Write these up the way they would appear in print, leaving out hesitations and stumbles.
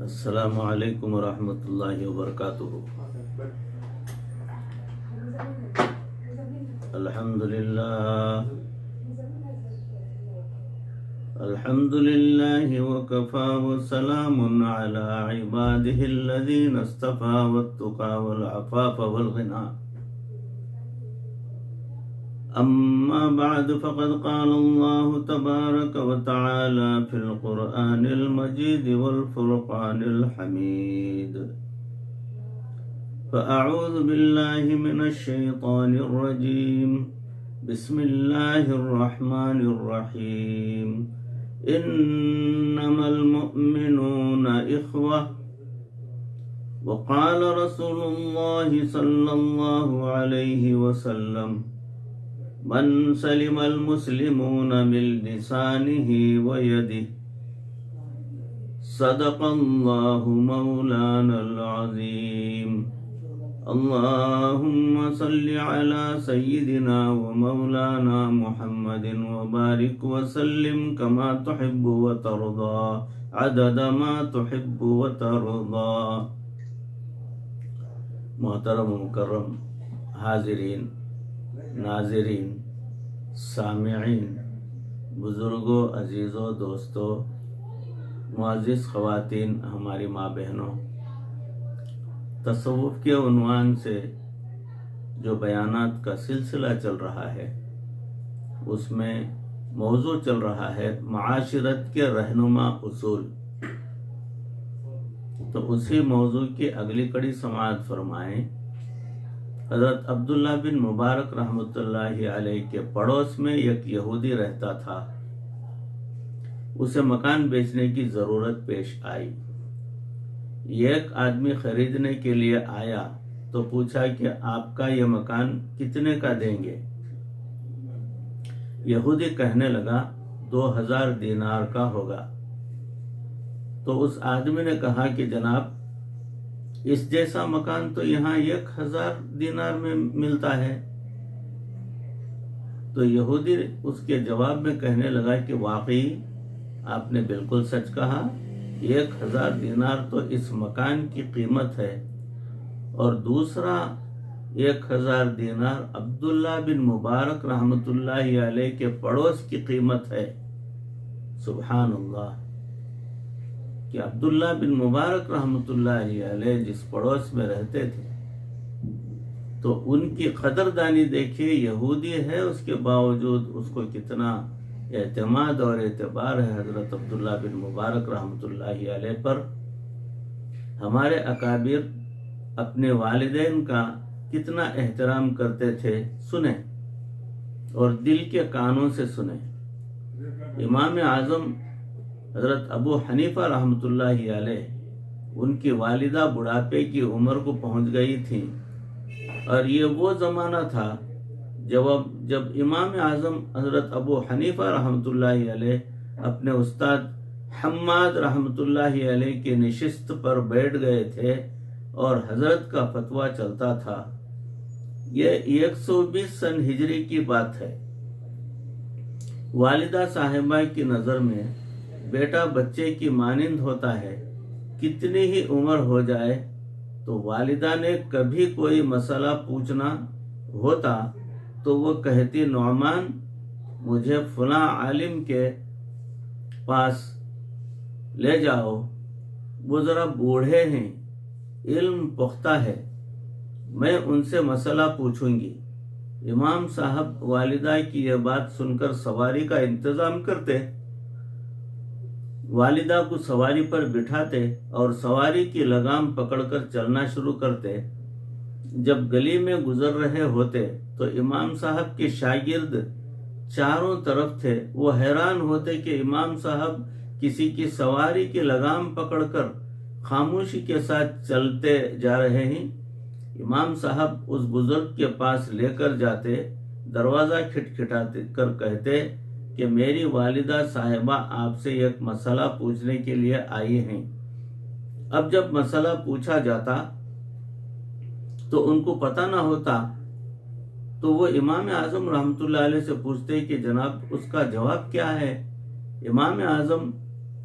السلام علیکم ورحمۃ اللہ وبرکاتہ۔ الحمد للہ وکفى وسلام علی عباده الذین اصطفى والتقى والعفاف والغنى، اما بعد فقد قال الله تبارك وتعالى في القرآن المجيد والفرقان الحميد، فأعوذ بالله من الشيطان الرجيم، بسم الله الرحمن الرحيم، إنما المؤمنون إخوة، وقال رسول الله صلى الله عليه وسلم، من سلم المسلمون من لسانه ويده، صدق الله مولانا العظيم، اللهم صل على سيدنا ومولانا محمد وبارك وسلم كما تحب وترضى عدد ما تحب وترضى۔ محترم و مکرم حاضرین، ناظرین، سامعین، بزرگوں، عزیزوں، دوستوں، معزز خواتین، ہماری ماں بہنوں، تصوف کے عنوان سے جو بیانات کا سلسلہ چل رہا ہے اس میں موضوع چل رہا ہے معاشرت کے رہنما اصول، تو اسی موضوع کی اگلی کڑی سماعت فرمائیں۔ حضرت عبداللہ بن مبارک رحمۃ اللہ علیہ کے پڑوس میں ایک یہودی رہتا تھا، اسے مکان بیچنے کی ضرورت پیش آئی۔ ایک آدمی خریدنے کے لیے آیا تو پوچھا کہ آپ کا یہ مکان کتنے کا دیں گے؟ یہودی کہنے لگا 2000 دینار کا ہوگا۔ تو اس آدمی نے کہا کہ جناب، اس جیسا مکان تو یہاں 1000 دینار میں ملتا ہے۔ تو یہودی اس کے جواب میں کہنے لگا کہ واقعی آپ نے بالکل سچ کہا، 1000 دینار تو اس مکان کی قیمت ہے، اور دوسرا 1000 دینار عبداللہ بن مبارک رحمۃ اللہ علیہ کے پڑوس کی قیمت ہے۔ سبحان اللہ، کہ عبداللہ بن مبارک رحمۃ اللہ علیہ جس پڑوس میں رہتے تھے تو ان کی قدردانی دیکھیے، یہودی ہے اس کے باوجود اس کو کتنا اعتماد اور اعتبار ہے حضرت عبداللہ بن مبارک رحمۃ اللہ علیہ پر۔ ہمارے اکابر اپنے والدین کا کتنا احترام کرتے تھے، سنیں اور دل کے کانوں سے سنیں۔ امام اعظم حضرت ابو حنیفہ رحمۃ اللہ علیہ، ان کی والدہ بڑھاپے کی عمر کو پہنچ گئی تھی، اور یہ وہ زمانہ تھا جب امام اعظم حضرت ابو حنیفہ رحمۃ اللہ علیہ اپنے استاد حماد رحمۃ اللہ علیہ کی نشست پر بیٹھ گئے تھے اور حضرت کا فتویٰ چلتا تھا۔ یہ 120 سن ہجری کی بات ہے۔ والدہ صاحبہ کی نظر میں بیٹا بچے کی مانند ہوتا ہے، کتنی ہی عمر ہو جائے تو والدہ نے کبھی کوئی مسئلہ پوچھنا ہوتا تو وہ کہتی، نعمان مجھے فلاں عالم کے پاس لے جاؤ، وہ ذرا بوڑھے ہیں، علم پختہ ہے، میں ان سے مسئلہ پوچھوں گی۔ امام صاحب والدہ کی یہ بات سن کر سواری کا انتظام کرتے، والدہ کو سواری پر بٹھاتے اور سواری کی لگام پکڑ کر چلنا شروع کرتے۔ جب گلی میں گزر رہے ہوتے تو امام صاحب کے شاگرد چاروں طرف تھے، وہ حیران ہوتے کہ امام صاحب کسی کی سواری کی لگام پکڑ کر خاموشی کے ساتھ چلتے جا رہے ہیں۔ امام صاحب اس بزرگ کے پاس لے کر جاتے، دروازہ کھٹکھٹاتے کر کہتے کہ میری والدہ صاحبہ آپ سے ایک مسئلہ پوچھنے کے لیے آئی ہیں۔ اب جب مسئلہ پوچھا جاتا تو ان کو پتہ نہ ہوتا تو وہ امام اعظم رحمۃ اللہ علیہ سے پوچھتے کہ جناب اس کا جواب کیا ہے؟ امام اعظم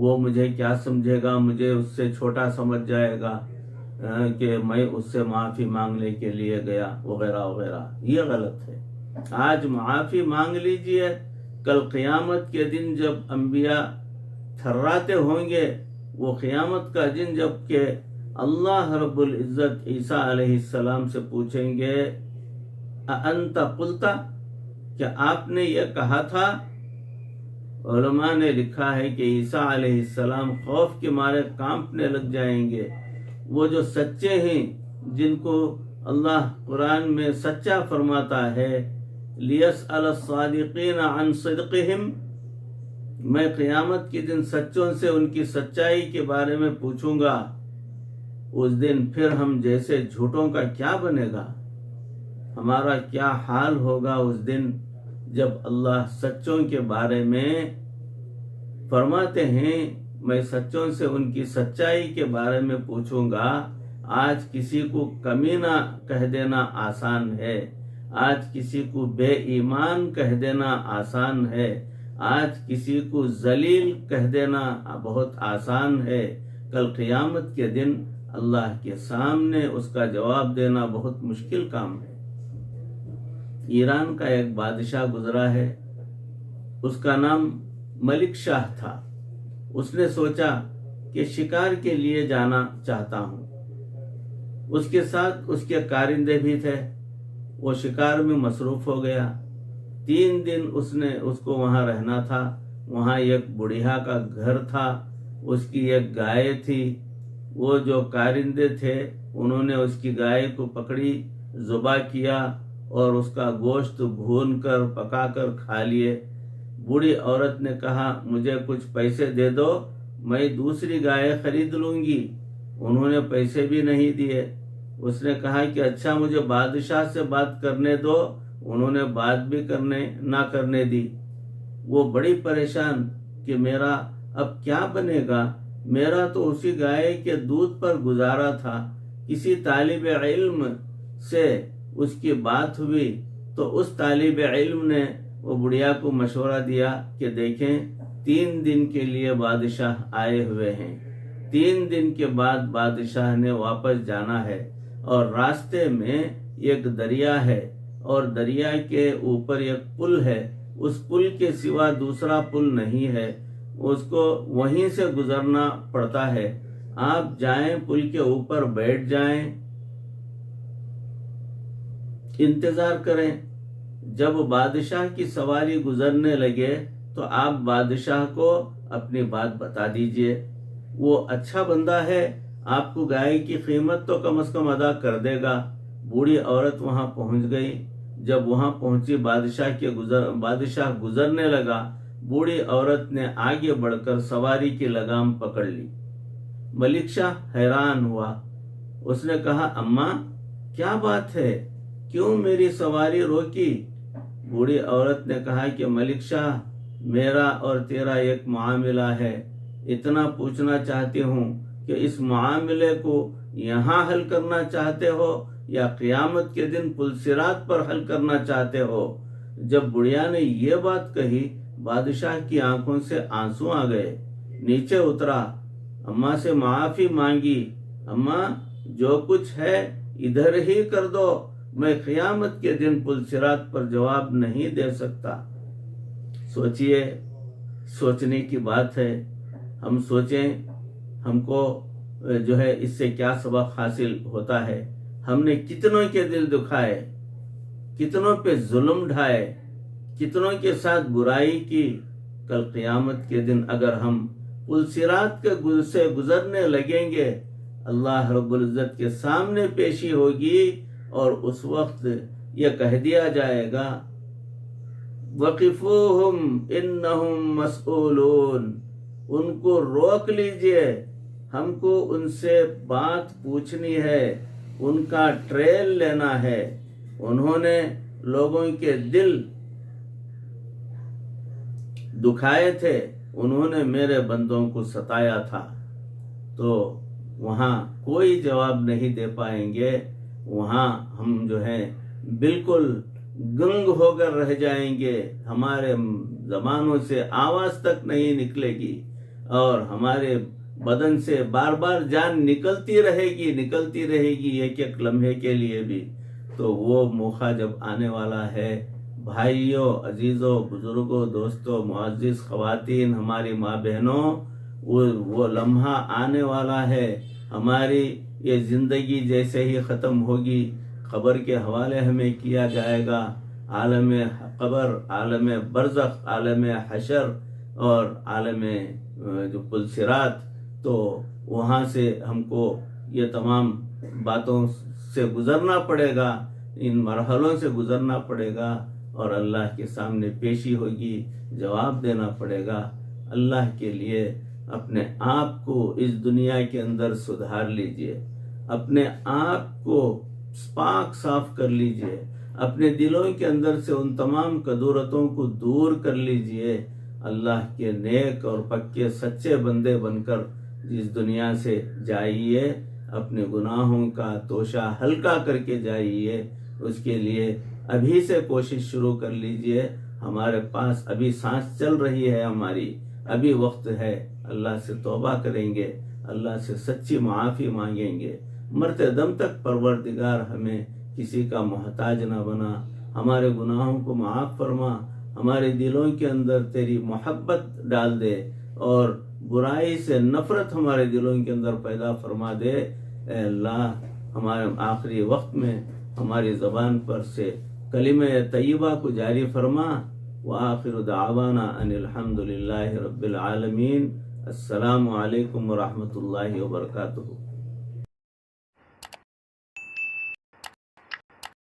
وہ مجھے کیا سمجھے گا، مجھے اس سے چھوٹا سمجھ جائے گا کہ میں اس سے معافی مانگنے کے لیے گیا وغیرہ وغیرہ. یہ غلط ہے. آج معافی مانگ لیجئے، کل قیامت کے دن جب انبیاء تھراتے ہوں گے، وہ قیامت کا دن جب کہ اللہ رب العزت عیسیٰ علیہ السلام سے پوچھیں گے اَأَنْتَ قُلْتَ، کیا آپ نے یہ کہا تھا؟ علماء نے لکھا ہے کہ عیسیٰ علیہ السلام خوف کے مارے کانپنے لگ جائیں گے. وہ جو سچے ہیں، جن کو اللہ قرآن میں سچا فرماتا ہے لِيَسْأَلَ الصَّادِقِينَ عَنْ صِدْقِهِمْ، میں قیامت کے دن سچوں سے ان کی سچائی کے بارے میں پوچھوں گا. اس دن پھر ہم جیسے جھوٹوں کا کیا بنے گا، ہمارا کیا حال ہوگا اس دن جب اللہ سچوں کے بارے میں فرماتے ہیں میں سچوں سے ان کی سچائی کے بارے میں پوچھوں گا. آج کسی کو کمینہ کہہ دینا آسان ہے، آج کسی کو بے ایمان کہہ دینا آسان ہے، آج کسی کو ذلیل کہہ دینا بہت آسان ہے. کل قیامت کے دن اللہ کے سامنے اس کا جواب دینا بہت مشکل کام ہے. ایران کا ایک بادشاہ گزرا ہے، اس کا نام ملک شاہ تھا. اس نے سوچا کہ شکار کے لیے جانا چاہتا ہوں. اس کے ساتھ اس کے کارندے بھی تھے. وہ شکار میں مصروف ہو گیا. 3 دن اس کو وہاں رہنا تھا. وہاں ایک بڑھیا کا گھر تھا، اس کی ایک گائے تھی. وہ جو کارندے تھے انہوں نے اس کی گائے کو پکڑی، ذبح کیا اور اس کا گوشت بھون کر پکا کر کھا لیے. بوڑھی عورت نے کہا مجھے کچھ پیسے دے دو، میں دوسری گائے خرید لوں گی. انہوں نے پیسے بھی نہیں دیے. اس نے کہا کہ اچھا مجھے بادشاہ سے بات کرنے دو. انہوں نے بات بھی نہ کرنے دی. وہ بڑی پریشان کہ میرا اب کیا بنے گا، میرا تو اسی گائے کے دودھ پر گزارا تھا. کسی طالب علم سے اس کی بات ہوئی تو اس طالب علم نے وہ بڑھیا کو مشورہ دیا کہ دیکھیں 3 دن کے لیے بادشاہ آئے ہوئے ہیں، 3 دن کے بعد بادشاہ نے واپس جانا ہے اور راستے میں ایک دریا ہے اور دریا کے اوپر ایک پل ہے. اس پل کے سوا دوسرا پل نہیں ہے، اس کو وہیں سے گزرنا پڑتا ہے. آپ جائیں، پل کے اوپر بیٹھ جائیں، انتظار کریں. جب بادشاہ کی سواری گزرنے لگے تو آپ بادشاہ کو اپنی بات بتا دیجئے. وہ اچھا بندہ ہے، آپ کو گائے کی قیمت تو کم از کم ادا کر دے گا. بوڑھی عورت وہاں پہنچ گئی. جب وہاں پہنچی بادشاہ گزرنے لگا. بوڑھی عورت نے آگے بڑھ کر سواری کی لگام پکڑ لی. ملک شاہ حیران ہوا. اس نے کہا اماں کیا بات ہے، کیوں میری سواری روکی؟ بوڑھی عورت نے کہا کہ ملک شاہ میرا اور تیرا ایک معاملہ ہے. اتنا پوچھنا چاہتی ہوں کہ اس معاملے کو یہاں حل کرنا چاہتے ہو یا قیامت کے دن پل صراط پر حل کرنا چاہتے ہو؟ جب بڑھیا نے یہ بات کہی بادشاہ کی آنکھوں سے آنسو آ گئے. نیچے اترا، اماں سے معافی مانگی. اماں جو کچھ ہے ادھر ہی کر دو، میں قیامت کے دن پل صراط پر جواب نہیں دے سکتا. سوچئے، سوچنے کی بات ہے. ہم سوچیں ہم کو جو ہے اس سے کیا سبق حاصل ہوتا ہے. ہم نے کتنوں کے دل دکھائے، کتنوں پہ ظلم ڈھائے، کتنوں کے ساتھ برائی کی. کل قیامت کے دن اگر ہم پل صراط کے سے گزرنے لگیں گے، اللہ رب العزت کے سامنے پیشی ہوگی اور اس وقت یہ کہہ دیا جائے گا وَقِفُوهُمْ إِنَّهُمْ مَسْئُولُونَ، ان کو روک لیجئے، ہم کو ان سے بات پوچھنی ہے، ان کا ٹریل لینا ہے. انہوں نے لوگوں کے دل دکھائے تھے، انہوں نے میرے بندوں کو ستایا تھا. تو وہاں کوئی جواب نہیں دے پائیں گے. وہاں ہم جو ہے بالکل گنگ ہو کر رہ جائیں گے، ہمارے زبانوں سے آواز تک نہیں نکلے گی. اور ہمارے بدن سے بار بار جان نکلتی رہے گی ایک ایک لمحے کے لیے بھی، تو وہ موقع جب آنے والا ہے، بھائیوں، عزیزوں، بزرگوں، دوستوں، معزز خواتین، ہماری ماں بہنوں، وہ لمحہ آنے والا ہے۔ ہماری یہ زندگی جیسے ہی ختم ہوگی، قبر کے حوالے ہمیں کیا جائے گا، عالم قبر، عالم برزخ، عالم حشر اور عالم جو پل صراط، تو وہاں سے ہم کو یہ تمام باتوں سے گزرنا پڑے گا، ان مرحلوں سے گزرنا پڑے گا، اور اللہ کے سامنے پیشی ہوگی، جواب دینا پڑے گا۔ اللہ کے لیے اپنے آپ کو اس دنیا کے اندر سدھار لیجئے، اپنے آپ کو پاک صاف کر لیجئے، اپنے دلوں کے اندر سے ان تمام کدورتوں کو دور کر لیجئے، اللہ کے نیک اور پکے سچے بندے بن کر اس دنیا سے جائیے، اپنے گناہوں کا توشہ ہلکا کر کے جائیے۔ اس کے لیے ابھی سے کوشش شروع کر لیجئے، ہمارے پاس ابھی سانس چل رہی ہے، ہماری ابھی وقت ہے، اللہ سے توبہ کریں گے، اللہ سے سچی معافی مانگیں گے، مرتے دم تک پروردگار ہمیں کسی کا محتاج نہ بنا، ہمارے گناہوں کو معاف فرما، ہمارے دلوں کے اندر تیری محبت ڈال دے، اور برائی سے نفرت ہمارے دلوں کے اندر پیدا فرما دے۔ اے اللہ، ہمارے آخری وقت میں ہماری زبان پر سے کلمہ طیبہ کو جاری فرما۔ وآخر دعوانا ان الحمد للہ رب العالمین۔ السلام علیکم ورحمۃ اللہ وبرکاتہ۔